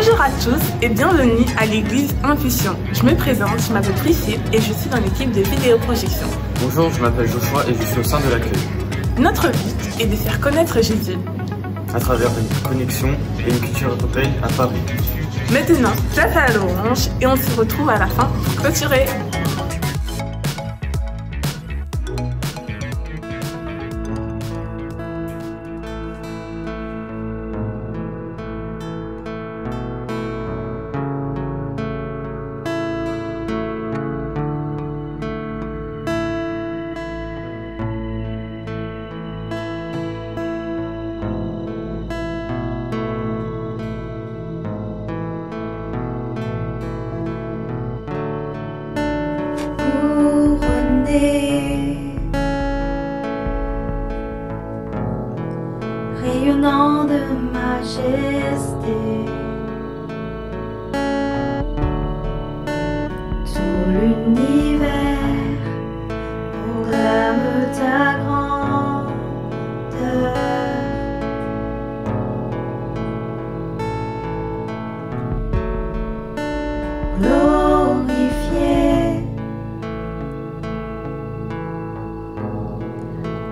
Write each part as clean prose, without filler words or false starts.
Bonjour à tous et bienvenue à l'église Intuition. Je me présente, je m'appelle Priscille et je suis dans l'équipe de vidéoprojection. Bonjour, je m'appelle Joshua et je suis au sein de l'accueil. Notre but est de faire connaître Jésus à travers une connexion et une culture cocktail à Paris. Maintenant, place à l'orange et on se retrouve à la fin pour clôturer. Rayonnant de majesté, tout l'univers proclame ta grandeur. Glorifié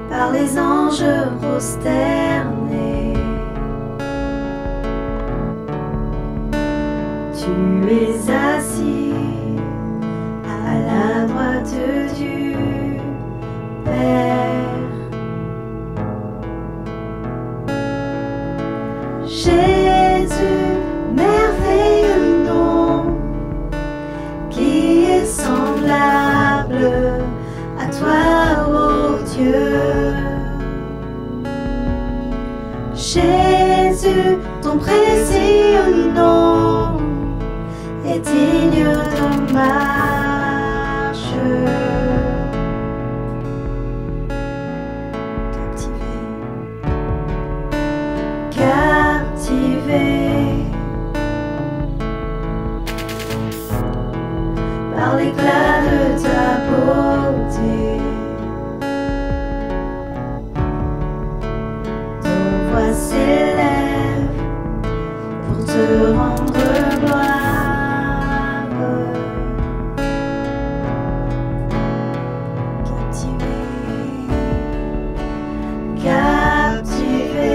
par les anges prosternés, tu es assis à la droite du Père. Jésus, merveilleux nom, qui est semblable à toi, ô Dieu. Jésus, ton précieux nom est digne d'hommage. Captivé par l'éclat de ta beauté, nos voix s'élèvent pour te rendre gloire. Captivé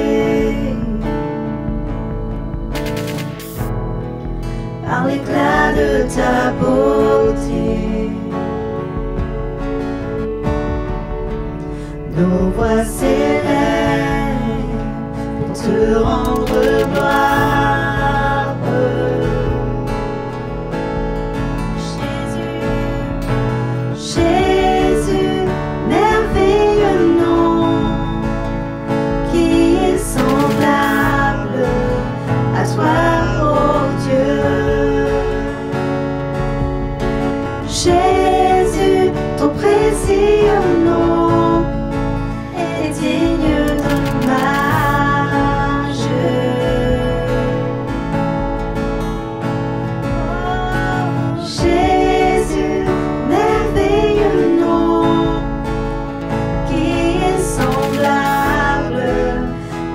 par l'éclat de ta beauté, nos voix s'élèvent pour te rendre gloire. Jésus, merveilleux nom, qui est semblable à toi, ô Dieu. Jésus, ton précieux nom est digne d'hommage. Jésus, merveilleux nom, qui est semblable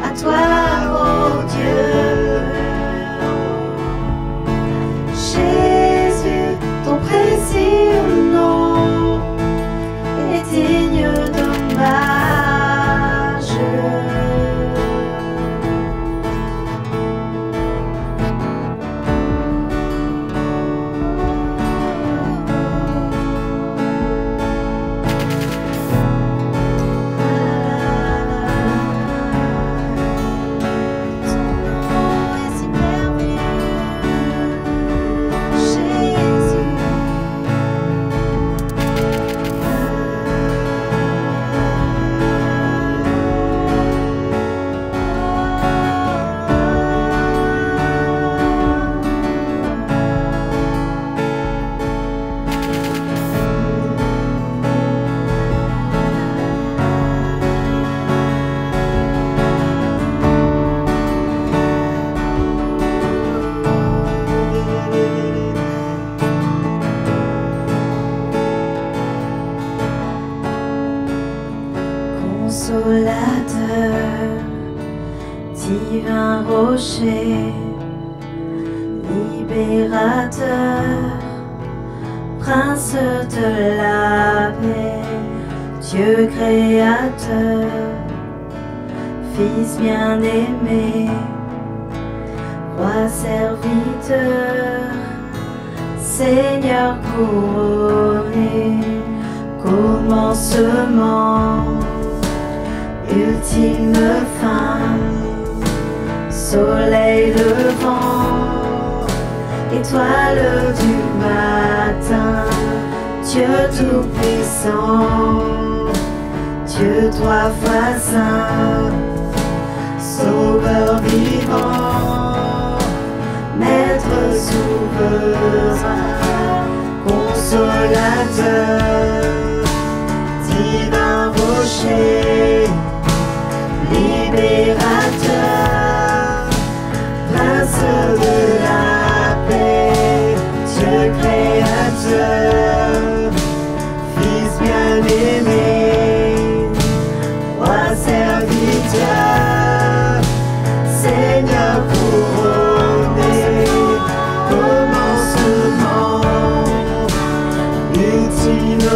à toi, ô Dieu. Jésus, ton précieux nom est digne d'hommage. Ton nom est si merveilleux, Jésus. Consolateur, divin rocher, libérateur, prince de la paix, Dieu créateur, Fils bien-aimé, Roi serviteur, Seigneur couronné, commencement, ultime fin, soleil levant, étoile du matin, Dieu tout-puissant, Dieu trois fois saint, Sauveur vivant, Maître souverain, Consolateur, divin rocher, libérateur, Prince de la paix, Dieu créateur, Fils bien-aimé, Roi serviteur, Seigneur couronné, commencement, ultime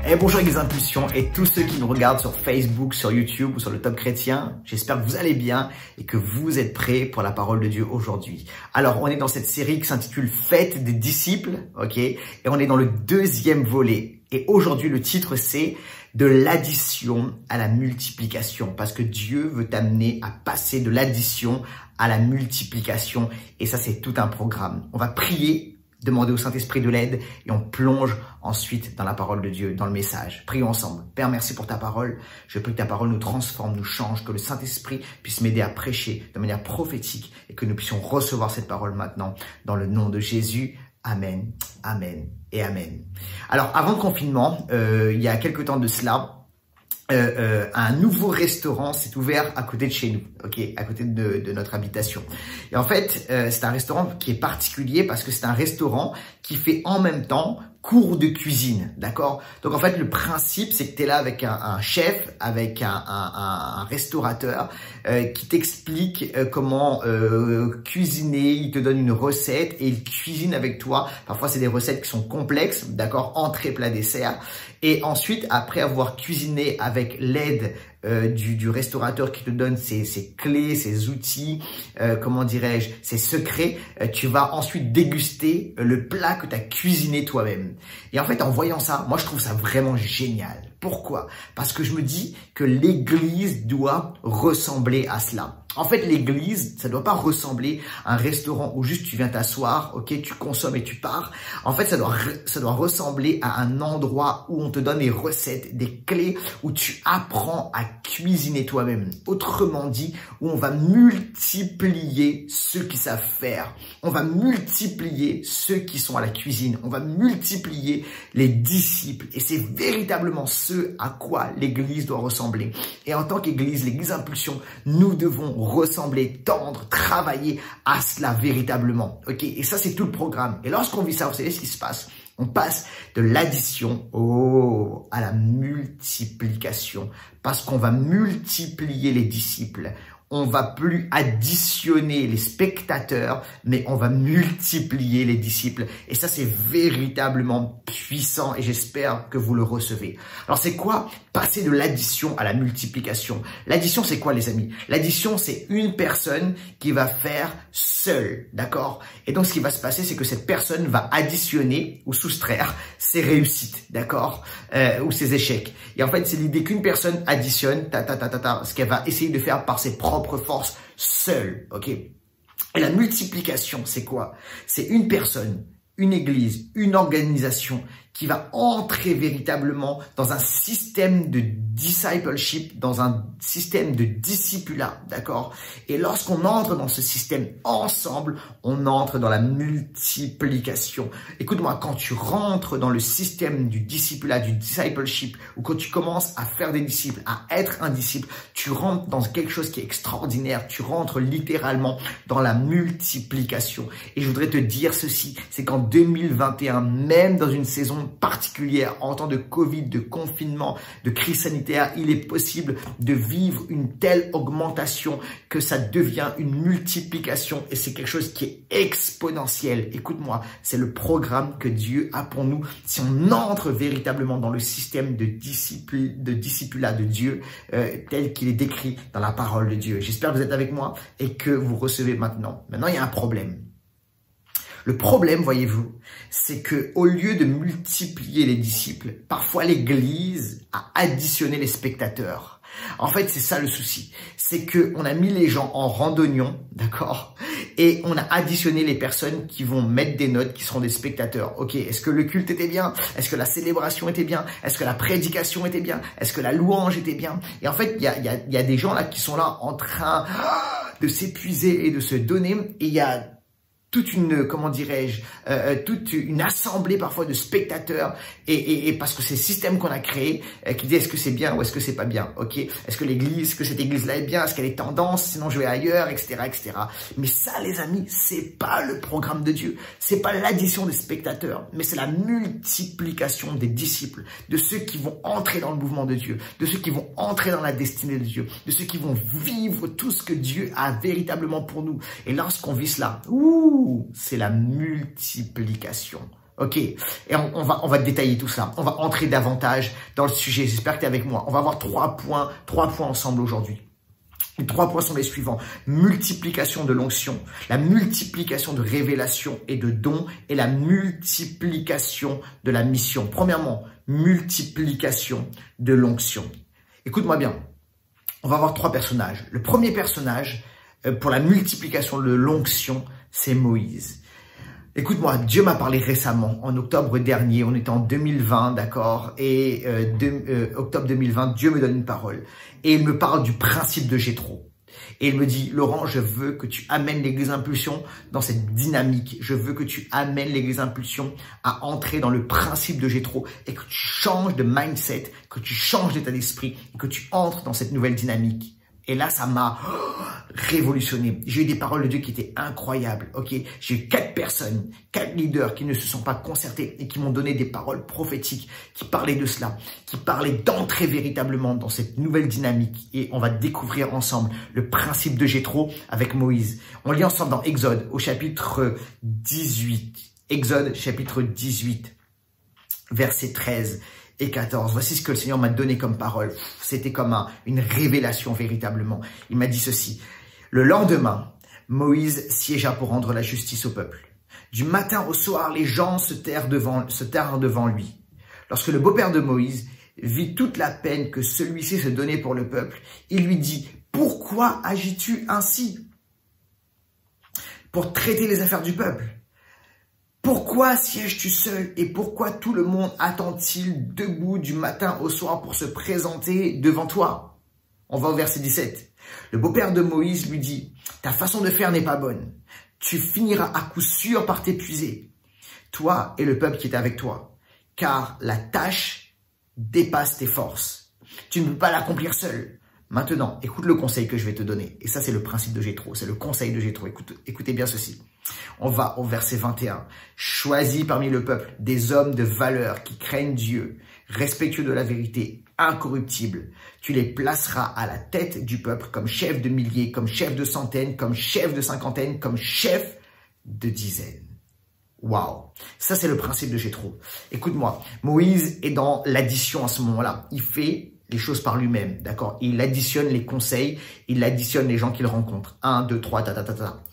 Et bonjour Église Impulsion et tous ceux qui nous regardent sur Facebook, sur YouTube ou sur le Top Chrétien. J'espère que vous allez bien et que vous êtes prêts pour la parole de Dieu aujourd'hui. Alors, on est dans cette série qui s'intitule Fête des disciples, ok? Et on est dans le deuxième volet. Et aujourd'hui, le titre c'est de l'addition à la multiplication, parce que Dieu veut t'amener à passer de l'addition à la multiplication. Et ça, c'est tout un programme. On va prier, demander au Saint-Esprit de l'aide et on plonge ensuite dans la parole de Dieu, dans le message. Prions ensemble. Père, merci pour ta parole. Je prie que ta parole nous transforme, nous change, que le Saint-Esprit puisse m'aider à prêcher de manière prophétique et que nous puissions recevoir cette parole maintenant dans le nom de Jésus. Amen, amen et amen. Alors, avant le confinement, il y a quelques temps de cela, un nouveau restaurant s'est ouvert à côté de chez nous, ok, à côté de notre habitation. Et en fait, c'est un restaurant qui est particulier parce que c'est un restaurant qui fait en même temps cours de cuisine, d'accord? Donc en fait, le principe, c'est que tu es là avec un chef, avec un restaurateur qui t'explique comment cuisiner, il te donne une recette et il cuisine avec toi. Parfois, c'est des recettes qui sont complexes, d'accord? Entrée, plat, dessert. Et ensuite, après avoir cuisiné avec l'aide du restaurateur qui te donne ses clés, ses outils, comment dirais-je, ses secrets, tu vas ensuite déguster le plat que tu as cuisiné toi-même. Et en fait, en voyant ça, moi je trouve ça vraiment génial. Pourquoi? Parce que je me dis que l'église doit ressembler à cela. En fait, l'église, ça doit pas ressembler à un restaurant où juste tu viens t'asseoir, ok, tu consommes et tu pars. En fait, ça doit ressembler à un endroit où on te donne des recettes, des clés, où tu apprends à cuisiner toi-même. Autrement dit, où on va multiplier ceux qui savent faire. On va multiplier ceux qui sont à la cuisine. On va multiplier les disciples. Et c'est véritablement ce à quoi l'église doit ressembler. Et en tant qu'église, l'église Impulsion, nous devons ressembler, tendre, travailler à cela véritablement. Ok, et ça c'est tout le programme. Et lorsqu'on vit ça, vous savez ce qui se passe? On passe de l'addition à la multiplication, parce qu'on va multiplier les disciples. On va plus additionner les spectateurs, mais on va multiplier les disciples. Et ça, c'est véritablement puissant et j'espère que vous le recevez. Alors, c'est quoi passer de l'addition à la multiplication? L'addition, c'est quoi, les amis? L'addition, c'est une personne qui va faire seule, d'accord? Et donc, ce qui va se passer, c'est que cette personne va additionner ou soustraire ses réussites, d'accord? Ou ses échecs. Et en fait, c'est l'idée qu'une personne additionne, ce qu'elle va essayer de faire par ses propres force seule, ok? Et la multiplication, c'est quoi? C'est une personne, une église, une organisation qui va entrer véritablement dans un système de discipleship, dans un système de discipulat, d'accord? Et lorsqu'on entre dans ce système ensemble, on entre dans la multiplication. Écoute-moi, quand tu rentres dans le système du discipulat, du discipleship, ou quand tu commences à faire des disciples, à être un disciple, tu rentres dans quelque chose qui est extraordinaire. Tu rentres littéralement dans la multiplication. Et je voudrais te dire ceci, c'est qu'en 2021, même dans une saison particulière, en temps de Covid, de confinement, de crise sanitaire, il est possible de vivre une telle augmentation que ça devient une multiplication et c'est quelque chose qui est exponentiel. Écoute-moi, c'est le programme que Dieu a pour nous. Si on entre véritablement dans le système de discipulat de Dieu tel qu'il est décrit dans la parole de Dieu. J'espère que vous êtes avec moi et que vous recevez maintenant. Maintenant, il y a un problème. Le problème, voyez-vous, c'est que au lieu de multiplier les disciples, parfois l'Église a additionné les spectateurs. En fait, c'est ça le souci. C'est que on a mis les gens en randonnion, d'accord? Et on a additionné les personnes qui vont mettre des notes, qui seront des spectateurs. Ok, est-ce que le culte était bien? Est-ce que la célébration était bien? Est-ce que la prédication était bien? Est-ce que la louange était bien? Et en fait, il y a des gens là qui sont là en train de s'épuiser et de se donner. Et il y a toute une, comment dirais-je, toute une assemblée parfois de spectateurs et parce que c'est le système qu'on a créé qui dit est-ce que c'est bien ou est-ce que c'est pas bien, ok? Est-ce que cette église-là est bien? Est-ce qu'elle est tendance? Sinon je vais ailleurs, etc., etc. Mais ça, les amis, c'est pas le programme de Dieu. C'est pas l'addition des spectateurs, mais c'est la multiplication des disciples, de ceux qui vont entrer dans le mouvement de Dieu, de ceux qui vont entrer dans la destinée de Dieu, de ceux qui vont vivre tout ce que Dieu a véritablement pour nous. Et lorsqu'on vit cela, c'est la multiplication. Ok, et on va détailler tout ça. On va entrer davantage dans le sujet. J'espère que tu es avec moi. On va avoir trois points ensemble aujourd'hui. Les 3 points sont les suivants. Multiplication de l'onction, la multiplication de révélation et de dons et la multiplication de la mission. Premièrement, multiplication de l'onction. Écoute-moi bien. On va avoir 3 personnages. Le premier personnage pour la multiplication de l'onction, c'est Moïse. Écoute-moi, Dieu m'a parlé récemment, en octobre dernier, on était en 2020, d'accord, et octobre 2020, Dieu me donne une parole, et il me parle du principe de Jéthro. Et il me dit, Laurent, je veux que tu amènes l'Église Impulsion dans cette dynamique, je veux que tu amènes l'Église Impulsion à entrer dans le principe de Jéthro, et que tu changes de mindset, que tu changes d'état d'esprit, et que tu entres dans cette nouvelle dynamique. Et là, ça m'a révolutionné. J'ai eu des paroles de Dieu qui étaient incroyables. Ok, j'ai eu 4 personnes, 4 leaders qui ne se sont pas concertés et qui m'ont donné des paroles prophétiques, qui parlaient de cela, qui parlaient d'entrer véritablement dans cette nouvelle dynamique. Et on va découvrir ensemble le principe de Jéthro avec Moïse. On lit ensemble dans Exode au chapitre 18. Exode chapitre 18, verset 13. Et 14. Voici ce que le Seigneur m'a donné comme parole. C'était comme une révélation véritablement. Il m'a dit ceci. Le lendemain, Moïse siégea pour rendre la justice au peuple. Du matin au soir, les gens se tinrent devant lui. Lorsque le beau-père de Moïse vit toute la peine que celui-ci se donnait pour le peuple, il lui dit, « Pourquoi agis-tu ainsi pour traiter les affaires du peuple ? Pourquoi sièges-tu seul et pourquoi tout le monde attend-il debout du matin au soir pour se présenter devant toi ?» On va au verset 17. Le beau-père de Moïse lui dit, « Ta façon de faire n'est pas bonne. Tu finiras à coup sûr par t'épuiser, toi et le peuple qui est avec toi, car la tâche dépasse tes forces. Tu ne peux pas l'accomplir seul. Maintenant, écoute le conseil que je vais te donner. » Et ça, c'est le principe de Jéthro. C'est le conseil de Jéthro. Écoutez bien ceci. On va au verset 21. « Choisis parmi le peuple des hommes de valeur qui craignent Dieu, respectueux de la vérité, incorruptibles. Tu les placeras à la tête du peuple comme chef de milliers, comme chef de centaines, comme chef de cinquantaines, comme chef de dizaines. » Waouh, ça c'est le principe de Jéthro. Écoute-moi, Moïse est dans l'addition à ce moment-là. Il fait les choses par lui-même, d'accord? Il additionne les conseils, il additionne les gens qu'il rencontre. 1, 2, 3,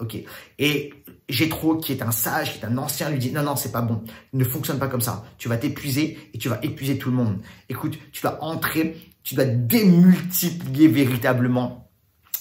ok. Et Jéthro, qui est un sage, qui est un ancien, lui dit, non, c'est pas bon. Ne fonctionne pas comme ça. Tu vas t'épuiser et tu vas épuiser tout le monde. Écoute, tu dois entrer, tu dois démultiplier véritablement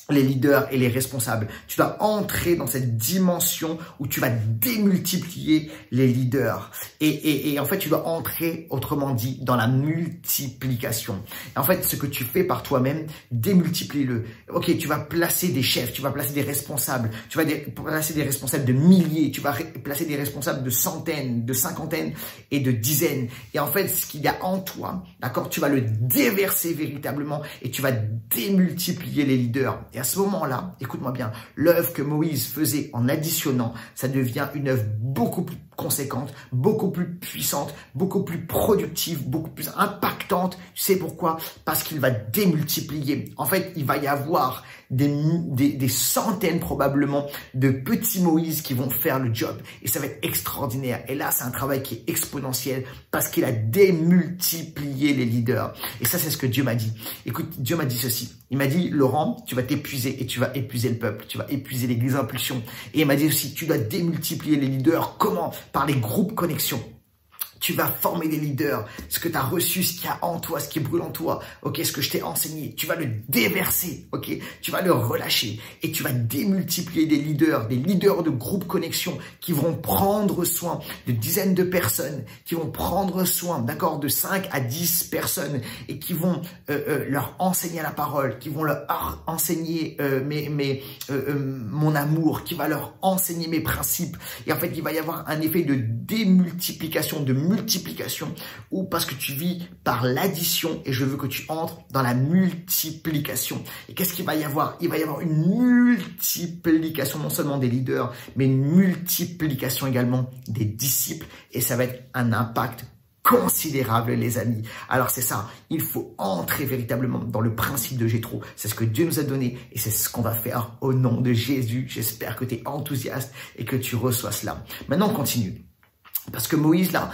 les leaders et les responsables. Tu dois entrer dans cette dimension où tu vas démultiplier les leaders. Et en fait, tu dois entrer, autrement dit, dans la multiplication. Et en fait, ce que tu fais par toi-même, démultiplie-le. Ok, tu vas placer des chefs, tu vas placer des responsables, tu vas placer des responsables de milliers, tu vas placer des responsables de centaines, de cinquantaines et de dizaines. Et en fait, ce qu'il y a en toi, d'accord, tu vas le déverser véritablement et tu vas démultiplier les leaders. Et à ce moment-là, écoute-moi bien, l'œuvre que Moïse faisait en additionnant, ça devient une œuvre beaucoup plus conséquente, beaucoup plus puissante, beaucoup plus productive, beaucoup plus impactante. Tu sais pourquoi? Parce qu'il va démultiplier. En fait, il va y avoir des centaines probablement de petits Moïse qui vont faire le job. Et ça va être extraordinaire. Et là, c'est un travail qui est exponentiel parce qu'il a démultiplié les leaders. Et ça, c'est ce que Dieu m'a dit. Écoute, Dieu m'a dit ceci. Il m'a dit, Laurent, tu vas t'épuiser et tu vas épuiser le peuple. Tu vas épuiser l'Église Impulsion. Et il m'a dit aussi, tu dois démultiplier les leaders. Comment? Par les groupes connexion. Tu vas former des leaders, ce que tu as reçu, ce qu'il y a en toi, ce qui brûle en toi, ok, ce que je t'ai enseigné, tu vas le déverser, ok, tu vas le relâcher et tu vas démultiplier des leaders de groupe connexion qui vont prendre soin de dizaines de personnes, qui vont prendre soin, d'accord, de 5 à 10 personnes et qui vont leur enseigner la parole, qui vont leur enseigner mon amour, qui va leur enseigner mes principes. Et en fait, il va y avoir un effet de démultiplication, de multiplication, ou parce que tu vis par l'addition et je veux que tu entres dans la multiplication. Et qu'est-ce qu'il va y avoir? Il va y avoir une multiplication non seulement des leaders, mais une multiplication également des disciples et ça va être un impact considérable, les amis. Alors c'est ça, il faut entrer véritablement dans le principe de Jéthro. C'est ce que Dieu nous a donné et c'est ce qu'on va faire au nom de Jésus. J'espère que tu es enthousiaste et que tu reçois cela. Maintenant, on continue. Parce que Moïse, là,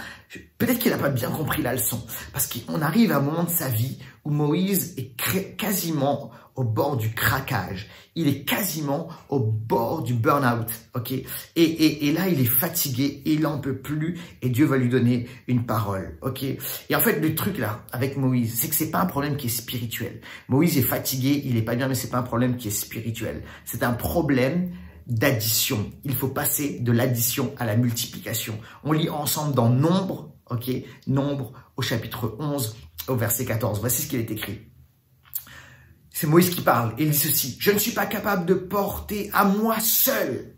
peut-être qu'il n'a pas bien compris la leçon. Parce qu'on arrive à un moment de sa vie où Moïse est quasiment au bord du craquage. Il est quasiment au bord du burn-out, ok? Et là, il est fatigué, il n'en peut plus et Dieu va lui donner une parole, ok? Et en fait, le truc là, avec Moïse, c'est que c'est pas un problème qui est spirituel. Moïse est fatigué, il est pas bien, mais c'est pas un problème qui est spirituel. C'est un problème d'addition. Il faut passer de l'addition à la multiplication. On lit ensemble dans Nombre, ok? Nombre au chapitre 11, au verset 14. Voici ce qu'il est écrit. C'est Moïse qui parle. Il dit ceci. Je ne suis pas capable de porter à moi seul,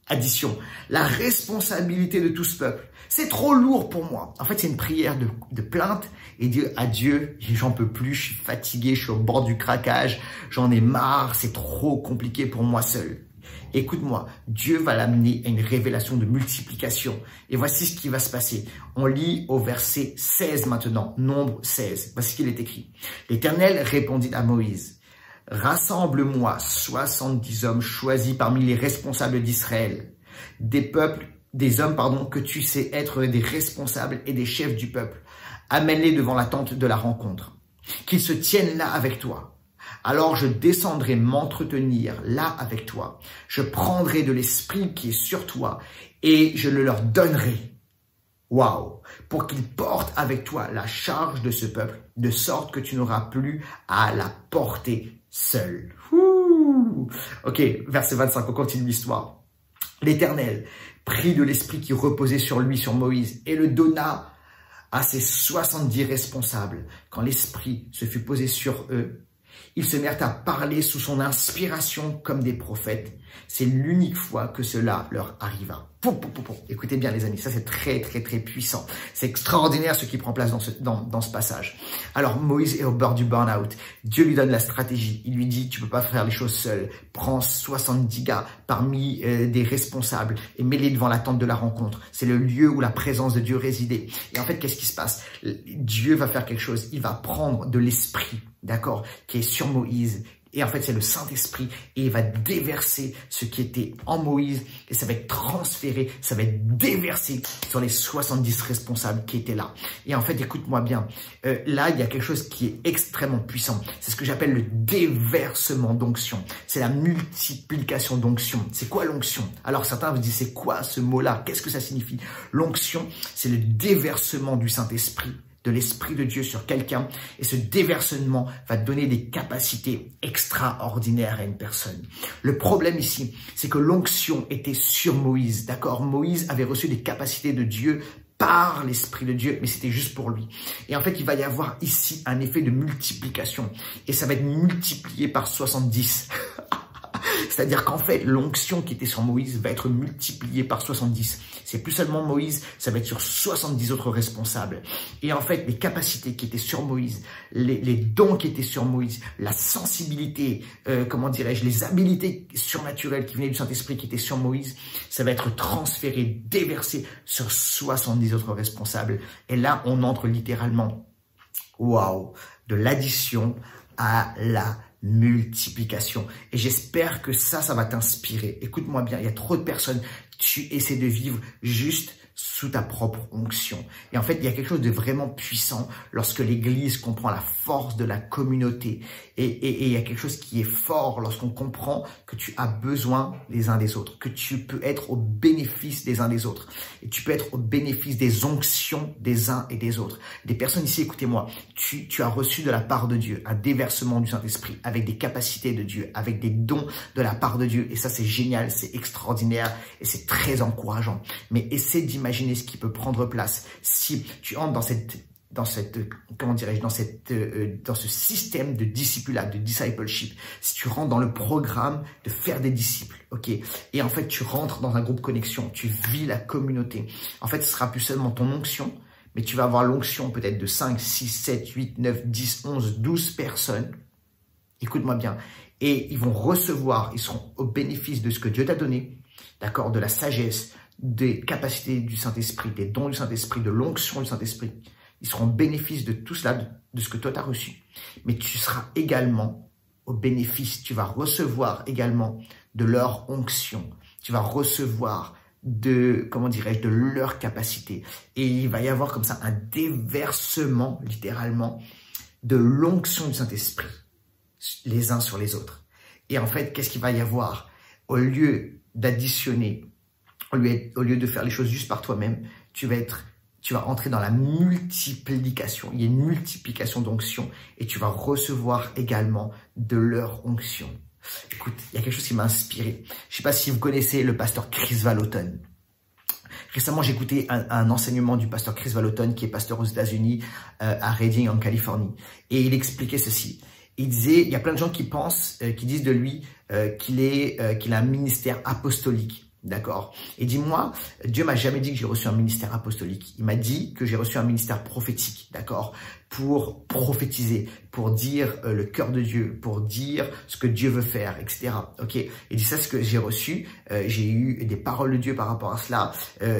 addition, la responsabilité de tout ce peuple. C'est trop lourd pour moi. En fait, c'est une prière de plainte et dire à Dieu, j'en peux plus, je suis fatigué, je suis au bord du craquage, j'en ai marre, c'est trop compliqué pour moi seul. Écoute-moi, Dieu va l'amener à une révélation de multiplication. Et voici ce qui va se passer. On lit au verset 16 maintenant, Nombre 16. Voici ce qu'il est écrit. L'Éternel répondit à Moïse, « Rassemble-moi 70 hommes choisis parmi les responsables d'Israël, des hommes que tu sais être des responsables et des chefs du peuple. Amène-les devant la tente de la rencontre. Qu'ils se tiennent là avec toi. Alors je descendrai m'entretenir là avec toi. Je prendrai de l'esprit qui est sur toi et je le leur donnerai. Waouh! Pour qu'ils portent avec toi la charge de ce peuple, de sorte que tu n'auras plus à la porter seul. Ouh. Ok, verset 25, on continue l'histoire. L'Éternel prit de l'esprit qui reposait sur lui, sur Moïse, et le donna à ses 70 responsables. Quand l'esprit se fut posé sur eux, ils se mirent à parler sous son inspiration comme des prophètes. C'est l'unique fois que cela leur arriva. Écoutez bien les amis, ça c'est très puissant. C'est extraordinaire ce qui prend place dans ce passage. Alors Moïse est au bord du burn-out. Dieu lui donne la stratégie. Il lui dit, tu peux pas faire les choses seul. Prends 70 gars parmi des responsables et mets-les devant la tente de la rencontre. C'est le lieu où la présence de Dieu résidait. Et en fait, qu'est-ce qui se passe? Dieu va faire quelque chose. Il va prendre de l'esprit, d'accord, qui est sur Moïse. Et en fait, c'est le Saint-Esprit et il va déverser ce qui était en Moïse et ça va être transféré, ça va être déversé sur les 70 responsables qui étaient là. Et en fait, écoute-moi bien, là, il y a quelque chose qui est extrêmement puissant. C'est ce que j'appelle le déversement d'onction. C'est la multiplication d'onction. C'est quoi l'onction? Alors, certains vous disent, c'est quoi ce mot-là? Qu'est-ce que ça signifie? L'onction, c'est le déversement du Saint-Esprit, de l'Esprit de Dieu sur quelqu'un et ce déversement va donner des capacités extraordinaires à une personne. Le problème ici, c'est que l'onction était sur Moïse, d'accord? Moïse avait reçu des capacités de Dieu par l'Esprit de Dieu, mais c'était juste pour lui. Et en fait, il va y avoir ici un effet de multiplication et ça va être multiplié par 70. C'est-à-dire qu'en fait, l'onction qui était sur Moïse va être multipliée par 70. C'est plus seulement Moïse, ça va être sur 70 autres responsables. Et en fait, les capacités qui étaient sur Moïse, les dons qui étaient sur Moïse, la sensibilité, les habilités surnaturelles qui venaient du Saint-Esprit qui étaient sur Moïse, ça va être transféré, déversé sur 70 autres responsables. Et là, on entre littéralement, waouh, de l'addition à la multiplication. Et j'espère que ça va t'inspirer. Écoute-moi bien, il y a trop de personnes, tu essaies de vivre juste sous ta propre onction. Et en fait, il y a quelque chose de vraiment puissant lorsque l'Église comprend la force de la communauté. Et il y a quelque chose qui est fort lorsqu'on comprend que tu as besoin les uns des autres, que tu peux être au bénéfice des uns des autres. Et tu peux être au bénéfice des onctions des uns et des autres. Des personnes ici, écoutez-moi, tu as reçu de la part de Dieu un déversement du Saint-Esprit avec des capacités de Dieu, avec des dons de la part de Dieu. Et ça, c'est génial, c'est extraordinaire et c'est très encourageant. Mais essaie d'imaginer ce qui peut prendre place si tu entres dans ce système de discipulat, de discipleship, si tu rentres dans le programme de faire des disciples, ok, et en fait tu rentres dans un groupe connexion, tu vis la communauté, en fait ce sera plus seulement ton onction, mais tu vas avoir l'onction peut-être de 5, 6, 7, 8, 9, 10, 11, 12 personnes, écoute-moi bien, et ils vont recevoir, ils seront au bénéfice de ce que Dieu t'a donné, d'accord, de la sagesse, des capacités du Saint-Esprit, des dons du Saint-Esprit, de l'onction du Saint-Esprit. Ils seront bénéfices de tout cela, de ce que toi tu as reçu. Mais tu seras également au bénéfice, tu vas recevoir également de leur onction. Tu vas recevoir de, comment dirais-je, de leur capacité. Et il va y avoir comme ça un déversement, littéralement, de l'onction du Saint-Esprit, les uns sur les autres. Et en fait, qu'est-ce qu'il va y avoir? Au lieu d'additionner, au lieu de faire les choses juste par toi-même, tu vas entrer dans la multiplication. Il y a une multiplication d'onction et tu vas recevoir également de leur onction. Écoute, il y a quelque chose qui m'a inspiré. Je ne sais pas si vous connaissez le pasteur Chris Vallotton. Récemment, j'ai écouté un enseignement du pasteur Chris Vallotton, qui est pasteur aux États-Unis, à Redding, en Californie. Et il expliquait ceci. Il disait, il y a plein de gens qui pensent, qui disent de lui qu'il a un ministère apostolique. D'accord. Et dis-moi, Dieu m'a jamais dit que j'ai reçu un ministère apostolique. Il m'a dit que j'ai reçu un ministère prophétique, d'accord, pour prophétiser, pour dire le cœur de Dieu, pour dire ce que Dieu veut faire, etc. Ok. Et dit ça, ce que j'ai reçu. J'ai eu des paroles de Dieu par rapport à cela.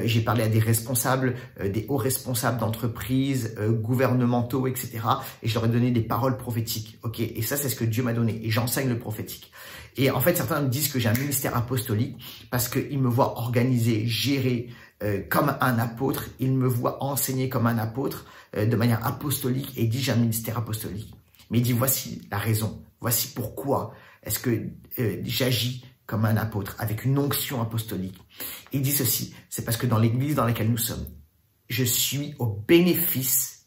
J'ai parlé à des responsables, des hauts responsables d'entreprises, gouvernementaux, etc. Et je leur ai donné des paroles prophétiques. Ok. Et ça, c'est ce que Dieu m'a donné. Et j'enseigne le prophétique. Et en fait, certains me disent que j'ai un ministère apostolique parce qu'ils me voient organiser, gérer comme un apôtre. Ils me voient enseigner comme un apôtre de manière apostolique et disent j'ai un ministère apostolique. Mais il dit voici la raison, voici pourquoi est-ce que j'agis comme un apôtre avec une onction apostolique. Il dit ceci, c'est parce que dans l'église dans laquelle nous sommes, je suis au bénéfice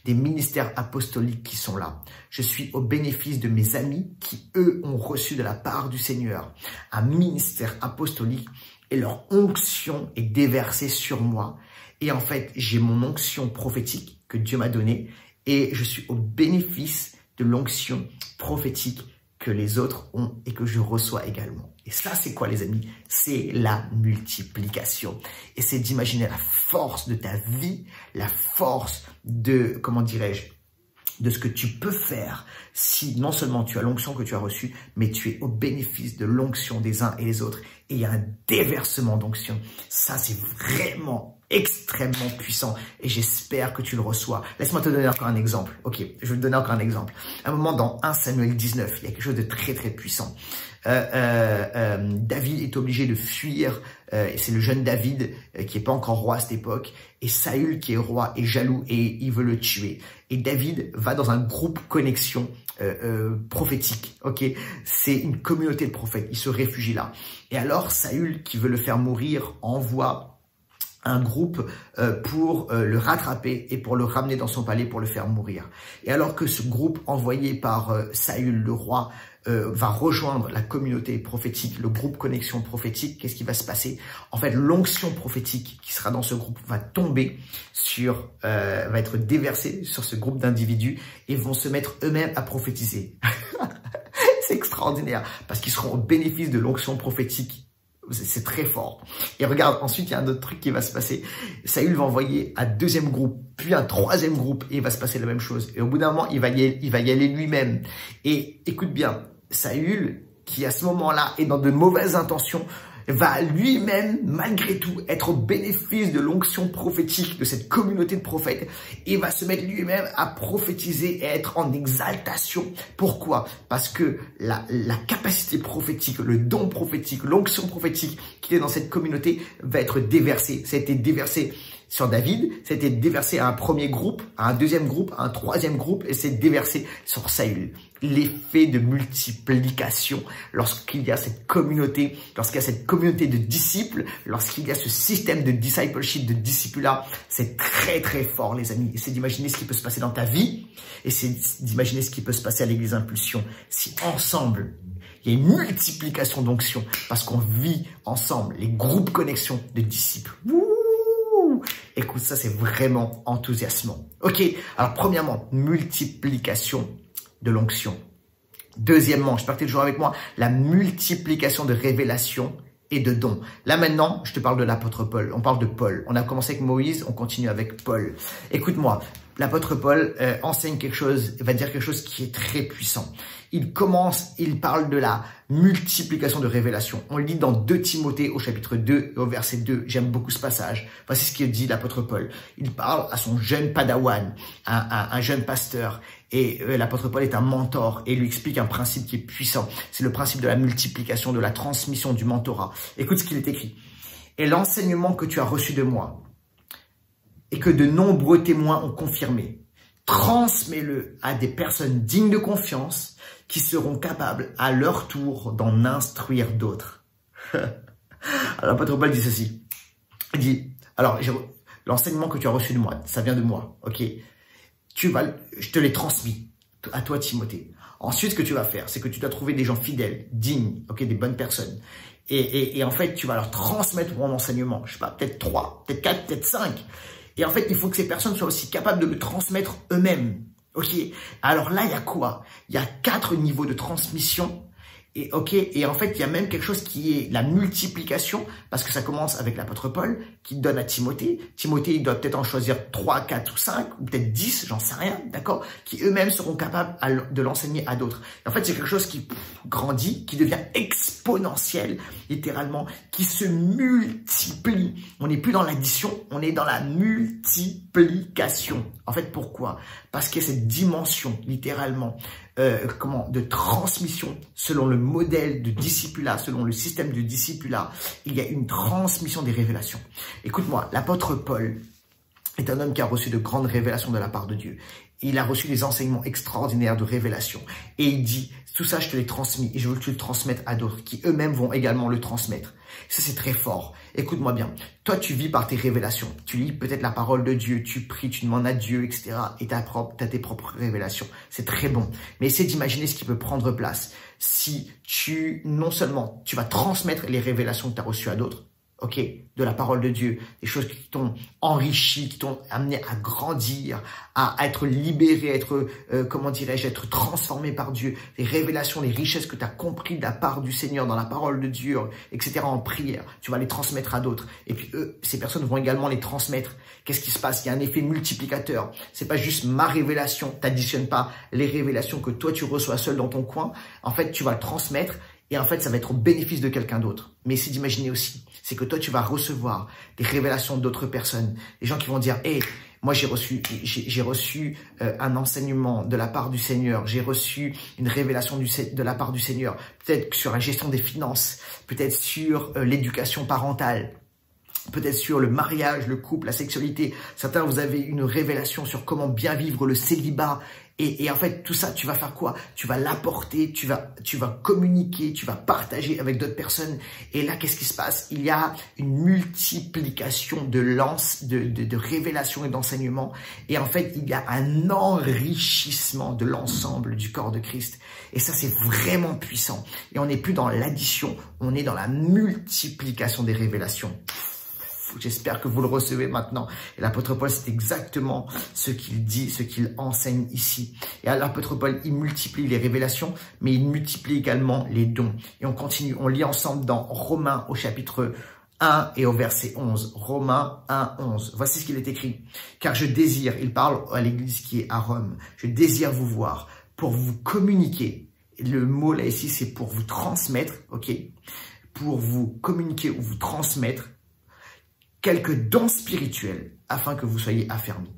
des ministères apostoliques qui sont là. Je suis au bénéfice de mes amis qui, eux, ont reçu de la part du Seigneur un ministère apostolique et leur onction est déversée sur moi. Et en fait, j'ai mon onction prophétique que Dieu m'a donnée et je suis au bénéfice de l'onction prophétique que les autres ont et que je reçois également. Et ça, c'est quoi, les amis? C'est la multiplication. Et c'est d'imaginer la force de ta vie, la force de, comment dirais-je, de ce que tu peux faire si non seulement tu as l'onction que tu as reçue, mais tu es au bénéfice de l'onction des uns et des autres. Et il y a un déversement d'onction. Ça, c'est vraiment extrêmement puissant et j'espère que tu le reçois. Laisse-moi te donner encore un exemple. Ok, je vais te donner encore un exemple. À un moment dans 1 Samuel 19, il y a quelque chose de très très puissant. David est obligé de fuir. C'est le jeune David qui est pas encore roi à cette époque. Et Saül qui est roi est jaloux et il veut le tuer. Et David va dans un groupe connexion prophétique. Ok, c'est une communauté de prophètes. Il se réfugie là. Et alors Saül, qui veut le faire mourir, envoie un groupe pour le rattraper et pour le ramener dans son palais pour le faire mourir. Et alors que ce groupe envoyé par Saül, le roi, va rejoindre la communauté prophétique, le groupe connexion prophétique, qu'est-ce qui va se passer? En fait, l'onction prophétique qui sera dans ce groupe va tomber sur, va être déversée sur ce groupe d'individus et vont se mettre eux-mêmes à prophétiser. C'est extraordinaire parce qu'ils seront au bénéfice de l'onction prophétique. C'est très fort. Et regarde, ensuite, il y a un autre truc qui va se passer. Saül va envoyer un deuxième groupe, puis un troisième groupe, et il va se passer la même chose. Et au bout d'un moment, il va y aller lui-même. Et écoute bien, Saül, qui à ce moment-là est dans de mauvaises intentions, va lui-même, malgré tout, être au bénéfice de l'onction prophétique de cette communauté de prophètes et va se mettre lui-même à prophétiser et à être en exaltation. Pourquoi? Parce que la capacité prophétique, le don prophétique, l'onction prophétique qui est dans cette communauté va être déversée. Ça a été déversé sur David, ça a été déversé à un premier groupe, à un deuxième groupe, à un troisième groupe et c'est déversé sur Saül. L'effet de multiplication lorsqu'il y a cette communauté, lorsqu'il y a cette communauté de disciples, lorsqu'il y a ce système de discipleship, de discipulat, c'est très très fort les amis. Et c'est d'imaginer ce qui peut se passer dans ta vie et c'est d'imaginer ce qui peut se passer à l'église Impulsion si ensemble il y a une multiplication d'onction parce qu'on vit ensemble les groupes connexion de disciples. Écoute, ça c'est vraiment enthousiasmant. Ok, alors premièrement, multiplication de l'onction. Deuxièmement, j'espère que tu es toujours avec moi, la multiplication de révélations et de dons. Là maintenant, je te parle de l'apôtre Paul. On parle de Paul. On a commencé avec Moïse, on continue avec Paul. Écoute-moi, l'apôtre Paul enseigne quelque chose, va dire quelque chose qui est très puissant. Il parle de la multiplication de révélations. On le lit dans 2 Timothée au chapitre 2 et au verset 2. J'aime beaucoup ce passage. Voici ce qu'il dit l'apôtre Paul. Il parle à son jeune padawan, un jeune pasteur. Et l'apôtre Paul est un mentor et lui explique un principe qui est puissant. C'est le principe de la multiplication, de la transmission du mentorat. Écoute ce qu'il est écrit. et l'enseignement que tu as reçu de moi et que de nombreux témoins ont confirmé, transmets-le à des personnes dignes de confiance qui seront capables à leur tour d'en instruire d'autres. Alors l'apôtre Paul dit ceci. Il dit, alors l'enseignement que tu as reçu de moi, ça vient de moi, ok? Je te l'ai transmis à toi Timothée. Ensuite, ce que tu vas faire, c'est que tu dois trouver des gens fidèles, dignes, ok, des bonnes personnes. Et en fait, tu vas leur transmettre mon enseignement. Je sais pas, peut-être 3, peut-être 4, peut-être 5. Et en fait, il faut que ces personnes soient aussi capables de le transmettre eux-mêmes. Ok. Alors là, il y a quoi? Il y a 4 niveaux de transmission. Et ok. Et en fait, il y a même quelque chose qui est la multiplication, parce que ça commence avec l'apôtre Paul, qui donne à Timothée. Timothée, il doit peut-être en choisir 3, 4 ou 5, ou peut-être 10, j'en sais rien, d'accord? Qui eux-mêmes seront capables de l'enseigner à d'autres. Et en fait, c'est quelque chose qui grandit, qui devient exponentiel, littéralement, qui se multiplie. On n'est plus dans l'addition, on est dans la multiplication. En fait, pourquoi? Parce qu'il y a cette dimension, littéralement, de transmission selon le modèle de discipulat, selon le système de discipulat. Il y a une transmission des révélations. Écoute-moi, l'apôtre Paul est un homme qui a reçu de grandes révélations de la part de Dieu. Il a reçu des enseignements extraordinaires de révélation. Et il dit, tout ça, je te l'ai transmis et je veux que tu le transmettes à d'autres qui eux-mêmes vont également le transmettre. Ça, c'est très fort. Écoute-moi bien. Toi, tu vis par tes révélations. Tu lis peut-être la parole de Dieu, tu pries, tu demandes à Dieu, etc. Et tu as tes propres révélations. C'est très bon. Mais essaie d'imaginer ce qui peut prendre place si non seulement tu vas transmettre les révélations que tu as reçues à d'autres, ok, de la parole de Dieu, des choses qui t'ont enrichi, qui t'ont amené à grandir, à être libéré, être, être transformé par Dieu, les révélations, les richesses que tu as compris de la part du Seigneur dans la parole de Dieu, etc. en prière, tu vas les transmettre à d'autres. Et puis ces personnes vont également les transmettre. Qu'est-ce qui se passe? Il y a un effet multiplicateur. C'est pas juste ma révélation, t'additionnes pas les révélations que toi tu reçois seul dans ton coin. En fait, tu vas le transmettre. Et en fait, ça va être au bénéfice de quelqu'un d'autre. Mais c'est d'imaginer aussi, c'est que toi, tu vas recevoir des révélations d'autres personnes. Des gens qui vont dire, hey, moi, j'ai reçu un enseignement de la part du Seigneur. J'ai reçu une révélation de la part du Seigneur. Peut-être sur la gestion des finances, peut-être sur l'éducation parentale, peut-être sur le mariage, le couple, la sexualité. Certains, vous avez une révélation sur comment bien vivre le célibat. Et en fait, tout ça, tu vas faire quoi? Tu vas l'apporter, tu vas communiquer, tu vas partager avec d'autres personnes. Et là, qu'est-ce qui se passe? Il y a une multiplication de révélations et d'enseignements. Et en fait, il y a un enrichissement de l'ensemble du corps de Christ. Et ça, c'est vraiment puissant. Et on n'est plus dans l'addition, on est dans la multiplication des révélations. J'espère que vous le recevez maintenant. Et l'apôtre Paul, c'est exactement ce qu'il dit, ce qu'il enseigne ici. Et l'apôtre Paul, il multiplie les révélations, mais il multiplie également les dons. Et on continue, on lit ensemble dans Romains au chapitre 1 et au verset 11. Romains 1, 11. Voici ce qu'il est écrit. Car je désire, il parle à l'église qui est à Rome, je désire vous voir pour vous communiquer. Le mot là ici, c'est pour vous transmettre, ok? Pour vous communiquer ou vous transmettre quelques dons spirituels afin que vous soyez affermis.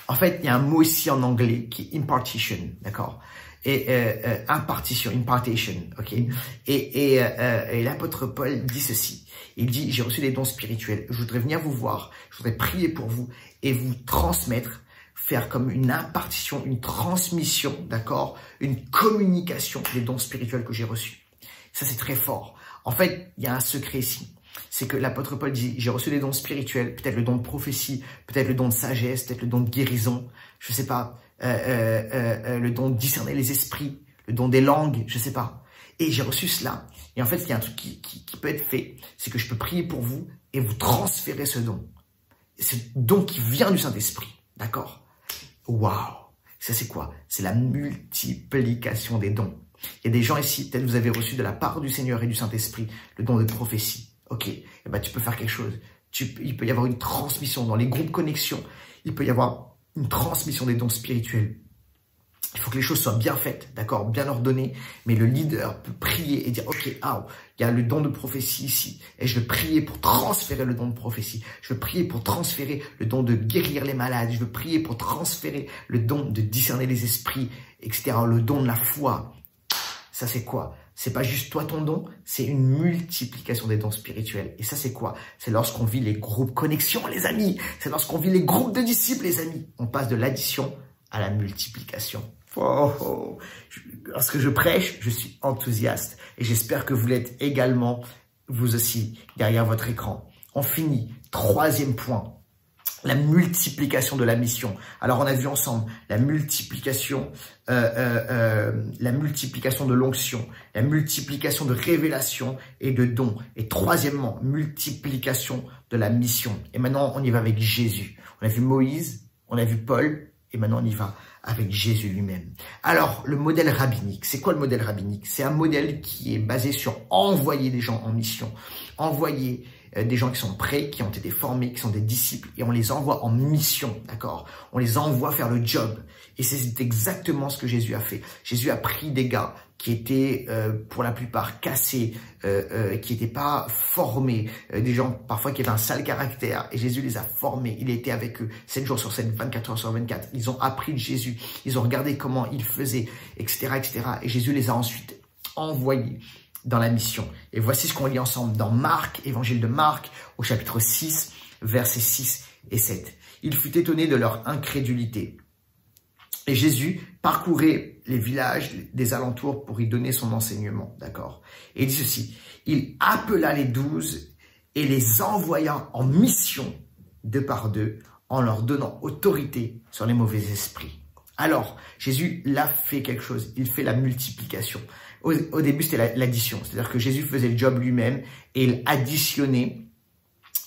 En fait, il y a un mot ici en anglais qui est impartition, d'accord? Et impartition, ok? Et l'apôtre Paul dit ceci. Il dit, j'ai reçu des dons spirituels. Je voudrais venir vous voir. Je voudrais prier pour vous et vous transmettre, faire comme une impartition, une transmission, d'accord? Une communication des dons spirituels que j'ai reçus. Ça, c'est très fort. En fait, il y a un secret ici. C'est que l'apôtre Paul dit, j'ai reçu des dons spirituels, peut-être le don de prophétie, peut-être le don de sagesse, peut-être le don de guérison, je sais pas, le don de discerner les esprits, le don des langues, je sais pas. Et j'ai reçu cela. Et en fait, il y a un truc qui peut être fait, c'est que je peux prier pour vous et vous transférer ce don. Ce don qui vient du Saint-Esprit, d'accord? Waouh! Ça, c'est quoi? C'est la multiplication des dons. Il y a des gens ici, peut-être vous avez reçu de la part du Seigneur et du Saint-Esprit le don de prophétie. Ok, eh ben, tu peux faire quelque chose. Il peut y avoir une transmission dans les groupes connexion. Il peut y avoir une transmission des dons spirituels. Il faut que les choses soient bien faites, d'accord, bien ordonnées. Mais le leader peut prier et dire, ok, il y a le don de prophétie ici. Et je veux prier pour transférer le don de prophétie. Je veux prier pour transférer le don de guérir les malades. Je veux prier pour transférer le don de discerner les esprits, etc. Le don de la foi. Ça, c'est quoi? c'est pas juste toi ton don, c'est une multiplication des dons spirituels. Et ça, c'est quoi? C'est lorsqu'on vit les groupes connexion, les amis. C'est lorsqu'on vit les groupes de disciples, les amis. On passe de l'addition à la multiplication. Oh. Lorsque je prêche, je suis enthousiaste. Et j'espère que vous l'êtes également, vous aussi, derrière votre écran. On finit. 3e point. La multiplication de la mission. Alors, on a vu ensemble la multiplication de l'onction, la multiplication de révélation et de dons. Et 3e, multiplication de la mission. Et maintenant, on y va avec Jésus. On a vu Moïse, on a vu Paul, et maintenant on y va avec Jésus lui-même. Alors, le modèle rabbinique, c'est quoi le modèle rabbinique? C'est un modèle qui est basé sur envoyer des gens en mission, envoyer des gens qui sont prêts, qui ont été formés, qui sont des disciples, et on les envoie en mission, d'accord? On les envoie faire le job. Et c'est exactement ce que Jésus a fait. Jésus a pris des gars qui étaient pour la plupart cassés, qui n'étaient pas formés, des gens parfois qui avaient un sale caractère, et Jésus les a formés. Il était avec eux 7 jours sur 7, 24 heures sur 24. Ils ont appris de Jésus, ils ont regardé comment il faisait, etc., etc. Et Jésus les a ensuite envoyés dans la mission. Et voici ce qu'on lit ensemble dans Marc, évangile de Marc, au chapitre 6, versets 6 et 7. Il fut étonné de leur incrédulité. Et Jésus parcourait les villages des alentours pour y donner son enseignement, d'accord? Et il dit ceci, il appela les 12 et les envoya en mission 2 par 2 en leur donnant autorité sur les mauvais esprits. Alors, Jésus l'a fait quelque chose, il fait la multiplication. Au début, c'était l'addition, c'est-à-dire que Jésus faisait le job lui-même et il additionnait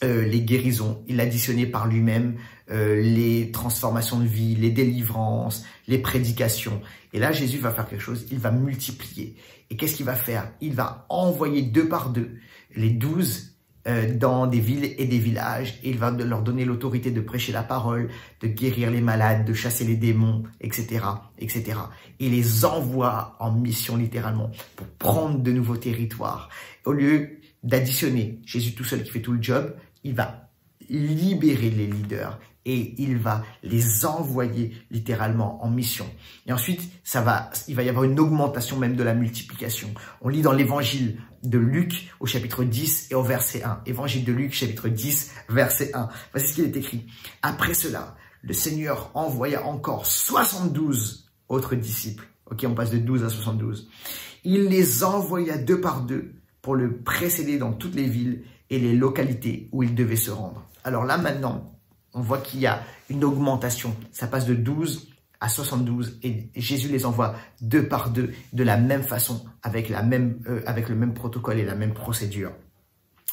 les guérisons, il additionnait par lui-même les transformations de vie, les délivrances, les prédications. Et là, Jésus va faire quelque chose, il va multiplier. Et qu'est-ce qu'il va faire? Il va envoyer 2 par 2 les 12 dans des villes et des villages, et il va leur donner l'autorité de prêcher la parole, de guérir les malades, de chasser les démons, etc., etc. Il les envoie en mission littéralement pour prendre de nouveaux territoires. Au lieu d'additionner Jésus tout seul qui fait tout le job, il va libérer les leaders et il va les envoyer littéralement en mission. Et ensuite, il va y avoir une augmentation même de la multiplication. On lit dans l'évangile de Luc au chapitre 10 et au verset 1. Évangile de Luc, chapitre 10, verset 1. Voici ce qu'il est écrit. Après cela, le Seigneur envoya encore 72 autres disciples. Ok, on passe de 12 à 72. Il les envoya 2 par 2 pour le précéder dans toutes les villes et les localités où il devait se rendre. Alors là, maintenant, on voit qu'il y a une augmentation. Ça passe de 12 à 72 et Jésus les envoie 2 par 2 de la même façon, avec le même protocole et la même procédure.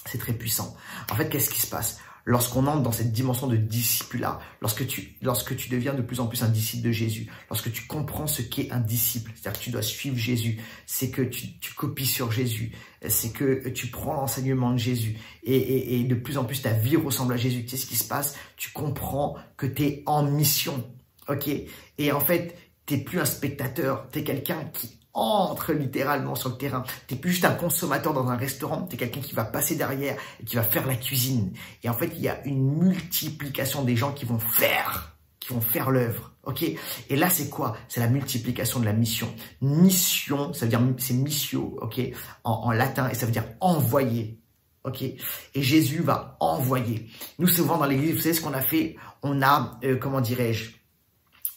C'est très puissant. En fait, qu'est-ce qui se passe? Lorsqu'on entre dans cette dimension de disciple-là, lorsque tu deviens de plus en plus un disciple de Jésus, lorsque tu comprends ce qu'est un disciple, c'est-à-dire que tu dois suivre Jésus, c'est que tu copies sur Jésus, c'est que tu prends l'enseignement de Jésus et de plus en plus ta vie ressemble à Jésus. Tu sais ce qui se passe? Tu comprends que tu es en mission, ok? Et en fait, tu n'es plus un spectateur, tu es quelqu'un qui entre littéralement sur le terrain. T'es plus juste un consommateur dans un restaurant, t'es quelqu'un qui va passer derrière et qui va faire la cuisine. Et en fait, il y a une multiplication des gens qui vont faire l'œuvre. Ok? Et là, c'est quoi? C'est la multiplication de la mission. Mission, ça veut dire, c'est missio, ok? En latin, et ça veut dire envoyer. Ok? Et Jésus va envoyer. Nous, souvent dans l'église, vous savez ce qu'on a fait? On a, comment dirais-je?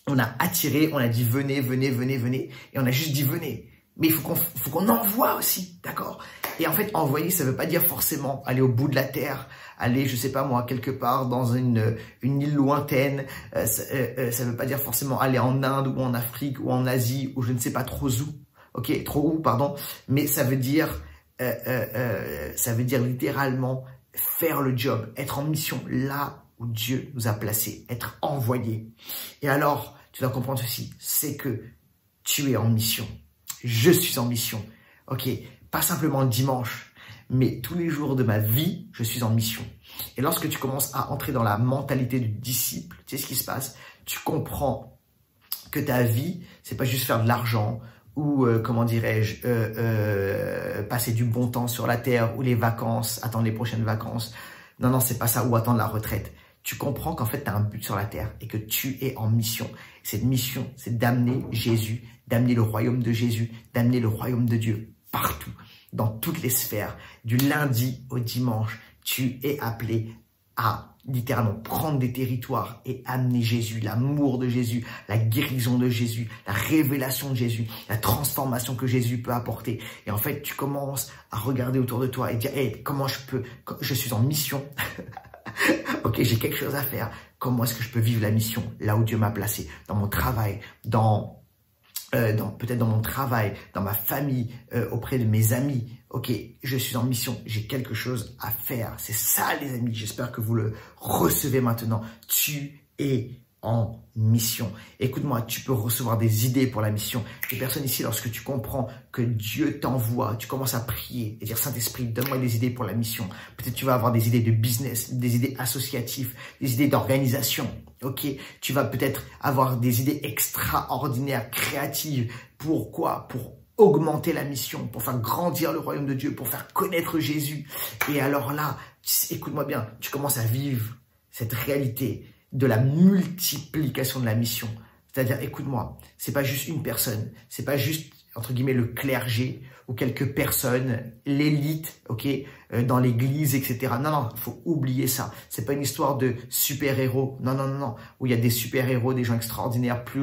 On a attiré, on a dit venez, venez, venez, venez. Et on a juste dit venez. Mais il faut qu'on envoie aussi, d'accord? Et en fait, envoyer, ça veut pas dire forcément aller au bout de la terre, aller, je sais pas moi, quelque part dans une île lointaine. Ça veut pas dire forcément aller en Inde ou en Afrique ou en Asie ou je ne sais pas trop où. Ok, trop où, pardon. Mais ça veut dire littéralement faire le job, être en mission là où Dieu nous a placés, être envoyé. Et alors, tu dois comprendre ceci, c'est que tu es en mission. Je suis en mission. Ok, pas simplement le dimanche, mais tous les jours de ma vie, je suis en mission. Et lorsque tu commences à entrer dans la mentalité du disciple, tu sais ce qui se passe? Tu comprends que ta vie, c'est pas juste faire de l'argent ou, comment dirais-je, passer du bon temps sur la terre ou les vacances, attendre les prochaines vacances. Non, non, c'est pas ça, ou attendre la retraite. Tu comprends qu'en fait, tu as un but sur la terre et que tu es en mission. Cette mission, c'est d'amener Jésus, d'amener le royaume de Jésus, d'amener le royaume de Dieu partout, dans toutes les sphères, du lundi au dimanche. Tu es appelé à littéralement prendre des territoires et amener Jésus, l'amour de Jésus, la guérison de Jésus, la révélation de Jésus, la transformation que Jésus peut apporter. Et en fait, tu commences à regarder autour de toi et dire, hey, comment je suis en mission. Ok, j'ai quelque chose à faire. Comment est-ce que je peux vivre la mission là où Dieu m'a placé, dans mon travail, peut-être dans mon travail, dans ma famille, auprès de mes amis. Ok, je suis en mission, j'ai quelque chose à faire. C'est ça, les amis. J'espère que vous le recevez maintenant. Tu es en mission. Écoute-moi, tu peux recevoir des idées pour la mission. Les personnes ici, lorsque tu comprends que Dieu t'envoie, tu commences à prier et dire, Saint-Esprit, donne-moi des idées pour la mission. Peut-être tu vas avoir des idées de business, des idées associatives, des idées d'organisation. Ok, tu vas peut-être avoir des idées extraordinaires, créatives. Pourquoi? Pour augmenter la mission, pour faire grandir le royaume de Dieu, pour faire connaître Jésus. Et alors là, écoute-moi bien, tu commences à vivre cette réalité de la multiplication de la mission. C'est-à-dire, écoute-moi, c'est pas juste une personne, c'est pas juste, entre guillemets, le clergé ou quelques personnes, l'élite, ok, dans l'église, etc. Non, non, il faut oublier ça. C'est pas une histoire de super-héros. Non, non, non, non. Où il y a des super-héros, des gens extraordinaires, qui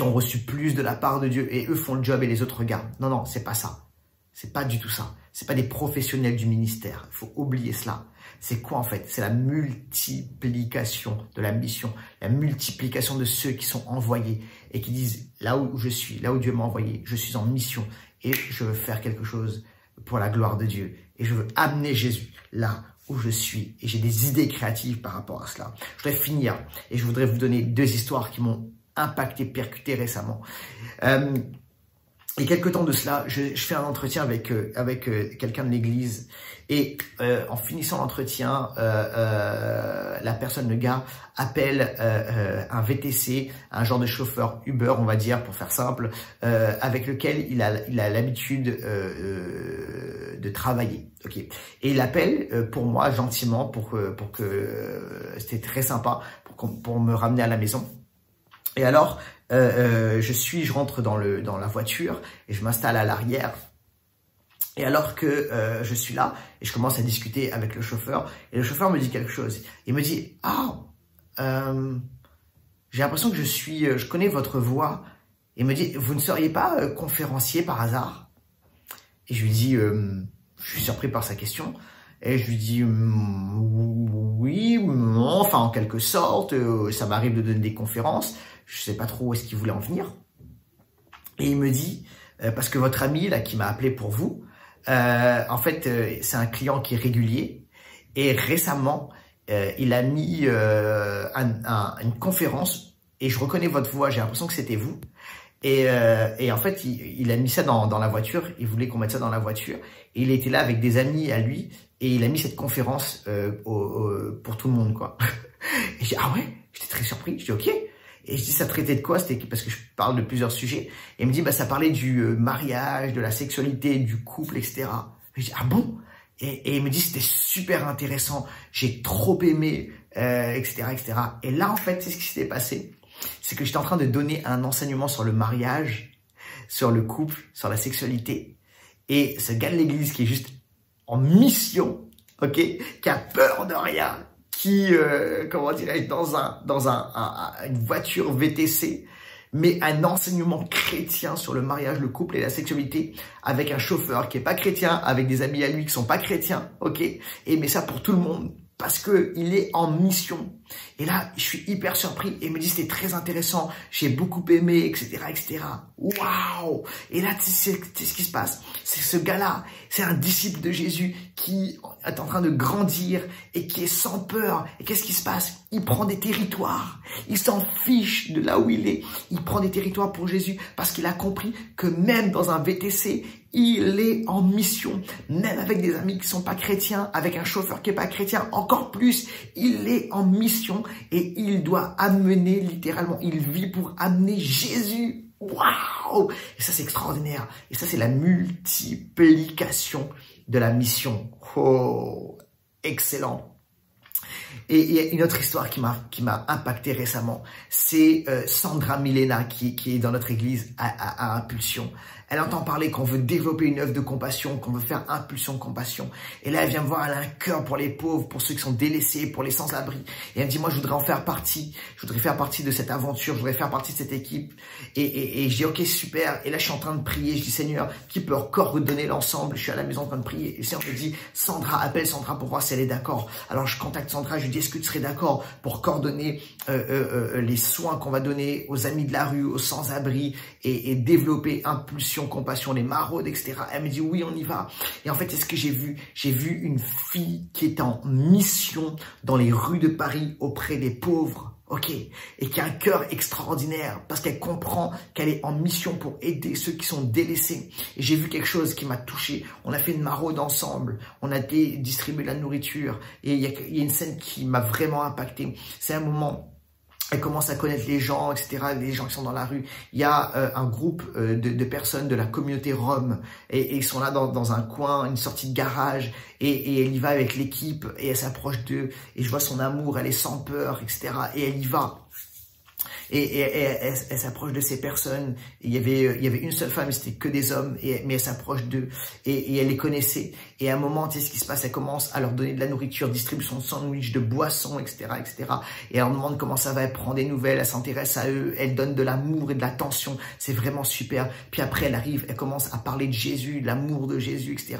ont reçu plus de la part de Dieu et eux font le job et les autres regardent. Non, non, c'est pas ça. C'est pas du tout ça. C'est pas des professionnels du ministère. Il faut oublier cela. C'est quoi en fait? C'est la multiplication de la mission, la multiplication de ceux qui sont envoyés et qui disent là où je suis, là où Dieu m'a envoyé, je suis en mission et je veux faire quelque chose pour la gloire de Dieu et je veux amener Jésus là où je suis et j'ai des idées créatives par rapport à cela. Je voudrais finir et je voudrais vous donner 2 histoires qui m'ont impacté, percuté récemment. Et quelques temps de cela, je fais un entretien avec quelqu'un de l'église et en finissant l'entretien, la personne, le gars, appelle un VTC, un genre de chauffeur Uber, on va dire, pour faire simple, avec lequel il a l'habitude de travailler. Ok. Et il appelle pour moi gentiment, pour que c'était très sympa, pour me ramener à la maison. Et alors, je rentre dans la voiture et je m'installe à l'arrière. Et alors que je suis là et je commence à discuter avec le chauffeur, et le chauffeur me dit quelque chose. Il me dit, j'ai l'impression que je connais votre voix. Il me dit, vous ne seriez pas conférencier par hasard? Et je lui dis, je suis surpris par sa question. Et je lui dis, oui, non, enfin en quelque sorte, ça m'arrive de donner des conférences. Je sais pas trop où est-ce qu'il voulait en venir. Et il me dit, parce que votre ami là qui m'a appelé pour vous, en fait, c'est un client qui est régulier. Et récemment, il a mis une conférence et je reconnais votre voix. J'ai l'impression que c'était vous. Et en fait, il a mis ça dans la voiture. Il voulait qu'on mette ça dans la voiture. Et il était là avec des amis à lui. Et il a mis cette conférence pour tout le monde, quoi. Et j'ai dit, ah ouais? J'étais très surpris. Je dis, ok. Et je dis, ça traitait de quoi? C'était parce que je parle de plusieurs sujets. Et il me dit, bah, ça parlait du mariage, de la sexualité, du couple, etc. Et je dis, ah bon? Et il me dit, c'était super intéressant. J'ai trop aimé, etc., etc. Et là, en fait, c'est ce qui s'était passé. C'est que j'étais en train de donner un enseignement sur le mariage, sur le couple, sur la sexualité. Et ce gars de l'église qui est juste en mission, ok, qui a peur de rien, qui, comment dirais-je, dans une voiture VTC, mais un enseignement chrétien sur le mariage, le couple et la sexualité, avec un chauffeur qui est pas chrétien, avec des amis à lui qui sont pas chrétiens, ok, et mais ça pour tout le monde, parce que il est en mission. Et là, je suis hyper surpris et il me dit c'était très intéressant, j'ai beaucoup aimé, etc., etc. Waouh! Et là, c'est ce qui se passe. C'est ce gars-là, c'est un disciple de Jésus qui est en train de grandir et qui est sans peur. Et qu'est-ce qui se passe? Il prend des territoires. Il s'en fiche de là où il est. Il prend des territoires pour Jésus parce qu'il a compris que même dans un VTC, il est en mission. Même avec des amis qui sont pas chrétiens, avec un chauffeur qui est pas chrétien, encore plus, il est en mission et il doit amener littéralement, il vit pour amener Jésus. Waouh! Et ça, c'est extraordinaire. Et ça, c'est la multiplication de la mission. Oh, excellent. Et il y a une autre histoire qui m'a impacté récemment. C'est Sandra Milena qui est dans notre église à Impulsion. Elle entend parler qu'on veut développer une œuvre de compassion, qu'on veut faire impulsion de compassion. Et là, elle vient me voir, elle a un cœur pour les pauvres, pour ceux qui sont délaissés, pour les sans-abri. Et elle me dit, moi, je voudrais en faire partie. Je voudrais faire partie de cette aventure, je voudrais faire partie de cette équipe. Et je dis, ok, super. Et là, je suis en train de prier. Je dis, Seigneur, qui peut encore redonner l'ensemble? Je suis à la maison en train de prier. Et le Seigneur me dit, Sandra, appelle Sandra pour voir si elle est d'accord. Alors, je contacte Sandra, je lui dis, est-ce que tu serais d'accord pour coordonner les soins qu'on va donner aux amis de la rue, aux sans-abri et développer impulsion, compassion, les maraudes, etc. Elle me dit oui, on y va. Et en fait, c'est ce que j'ai vu. J'ai vu une fille qui est en mission dans les rues de Paris auprès des pauvres. Ok, et qui a un cœur extraordinaire parce qu'elle comprend qu'elle est en mission pour aider ceux qui sont délaissés. Et j'ai vu quelque chose qui m'a touché. On a fait une maraude ensemble, on a distribué de la nourriture et il y a une scène qui m'a vraiment impacté. C'est un moment. Elle commence à connaître les gens, etc., les gens qui sont dans la rue. Il y a un groupe de personnes de la communauté Rome et ils sont là dans un coin, une sortie de garage et elle y va avec l'équipe et elle s'approche d'eux et je vois son amour, elle est sans peur, etc. Et elle y va. Et elle s'approche de ces personnes. Il y avait une seule femme, c'était que des hommes, mais elle s'approche d'eux et elle les connaissait. Et à un moment, tu sais ce qui se passe, elle commence à leur donner de la nourriture, distribution de sandwich, de boissons, etc., etc. Et elle leur demande comment ça va, elle prend des nouvelles, elle s'intéresse à eux, elle donne de l'amour et de l'attention. C'est vraiment super. Puis après, elle arrive, elle commence à parler de Jésus, de l'amour de Jésus, etc.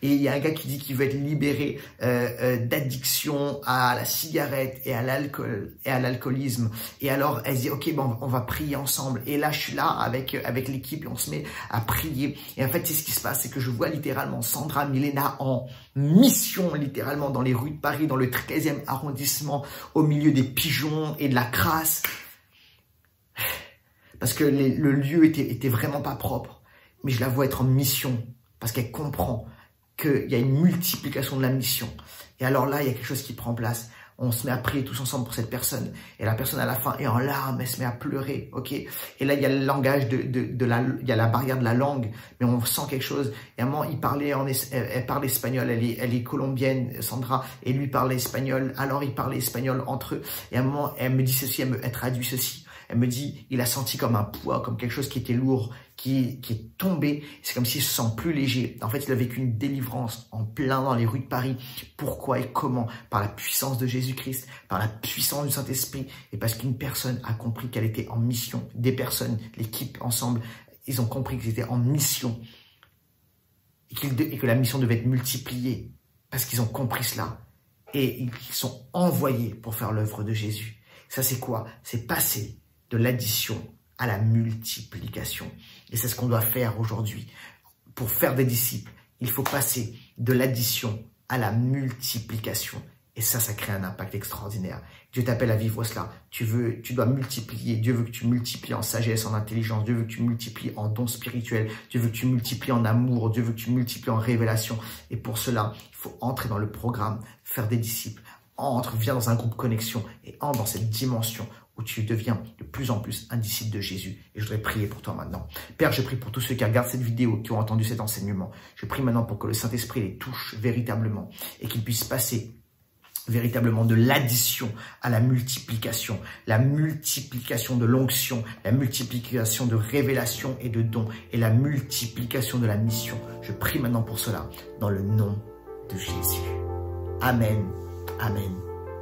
Et il y a un gars qui dit qu'il veut être libéré d'addiction à la cigarette et à l'alcool et à l'alcoolisme. Et alors, elle dit, ok, bon, on va prier ensemble. Et là, je suis là avec l'équipe et on se met à prier. Et en fait, c'est ce qui se passe, c'est que je vois littéralement Sandra Milena en mission, littéralement, dans les rues de Paris, dans le 13e arrondissement, au milieu des pigeons et de la crasse. Parce que le lieu était vraiment pas propre. Mais je la vois être en mission, parce qu'elle comprend qu'il y a une multiplication de la mission. Et alors là, il y a quelque chose qui prend place. On se met à prier tous ensemble pour cette personne. Et la personne à la fin est en larmes, elle se met à pleurer, ok. Et là, il y a le langage il y a la barrière de la langue, mais on sent quelque chose. Et à un moment, elle parle espagnol, elle est colombienne, Sandra, et lui parle espagnol. Alors, ils parlaient espagnol entre eux. Et à un moment, elle me dit ceci, elle traduit ceci. Elle me dit, il a senti comme un poids, comme quelque chose qui était lourd, qui est tombé. C'est comme s'il se sent plus léger. En fait, il a vécu une délivrance en plein dans les rues de Paris. Pourquoi et comment? Par la puissance de Jésus-Christ, par la puissance du Saint-Esprit. Et parce qu'une personne a compris qu'elle était en mission. Des personnes, l'équipe ensemble, ils ont compris qu'ils étaient en mission. Et que la mission devait être multipliée. Parce qu'ils ont compris cela. Et ils sont envoyés pour faire l'œuvre de Jésus. Ça, c'est quoi? C'est passer de l'addition à la multiplication. Et c'est ce qu'on doit faire aujourd'hui. Pour faire des disciples, il faut passer de l'addition à la multiplication. Et ça crée un impact extraordinaire. Dieu t'appelle à vivre cela. Tu dois multiplier. Dieu veut que tu multiplies en sagesse, en intelligence. Dieu veut que tu multiplies en dons spirituels. Dieu veut que tu multiplies en amour. Dieu veut que tu multiplies en révélation. Et pour cela, il faut entrer dans le programme, faire des disciples. Viens dans un groupe connexion et entre dans cette dimension où tu deviens de plus en plus un disciple de Jésus. Et je voudrais prier pour toi maintenant. Père, je prie pour tous ceux qui regardent cette vidéo, qui ont entendu cet enseignement. Je prie maintenant pour que le Saint-Esprit les touche véritablement et qu'ils puissent passer véritablement de l'addition à la multiplication de l'onction, la multiplication de révélation et de dons et la multiplication de la mission. Je prie maintenant pour cela dans le nom de Jésus. Amen, amen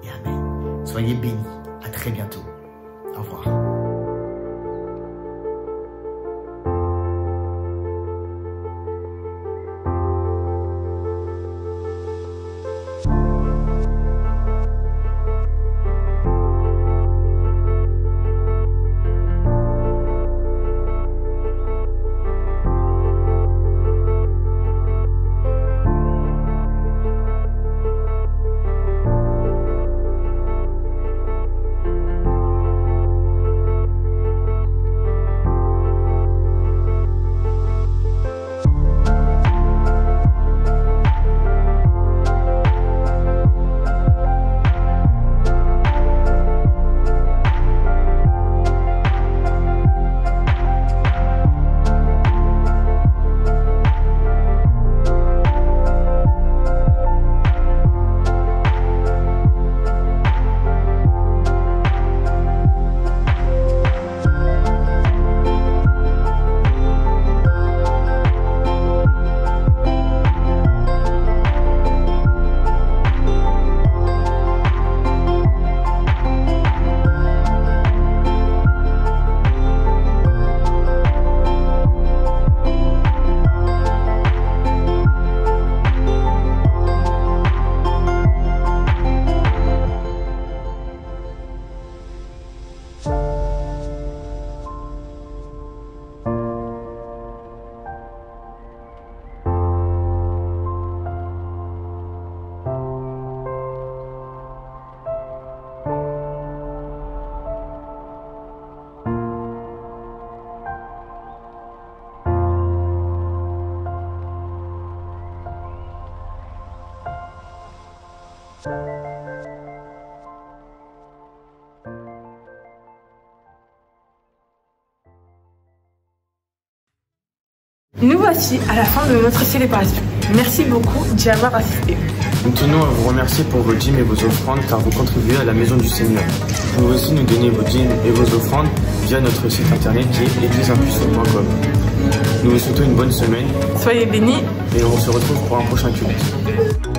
et amen. Soyez bénis. À très bientôt. Au revoir. Nous voici à la fin de notre célébration. Merci beaucoup d'y avoir assisté. Nous tenons à vous remercier pour vos dîmes et vos offrandes car vous contribuez à la maison du Seigneur. Vous pouvez aussi nous donner vos dîmes et vos offrandes via notre site internet qui est l'égliseimpuissante.com. Nous vous souhaitons une bonne semaine. Soyez bénis et on se retrouve pour un prochain culte.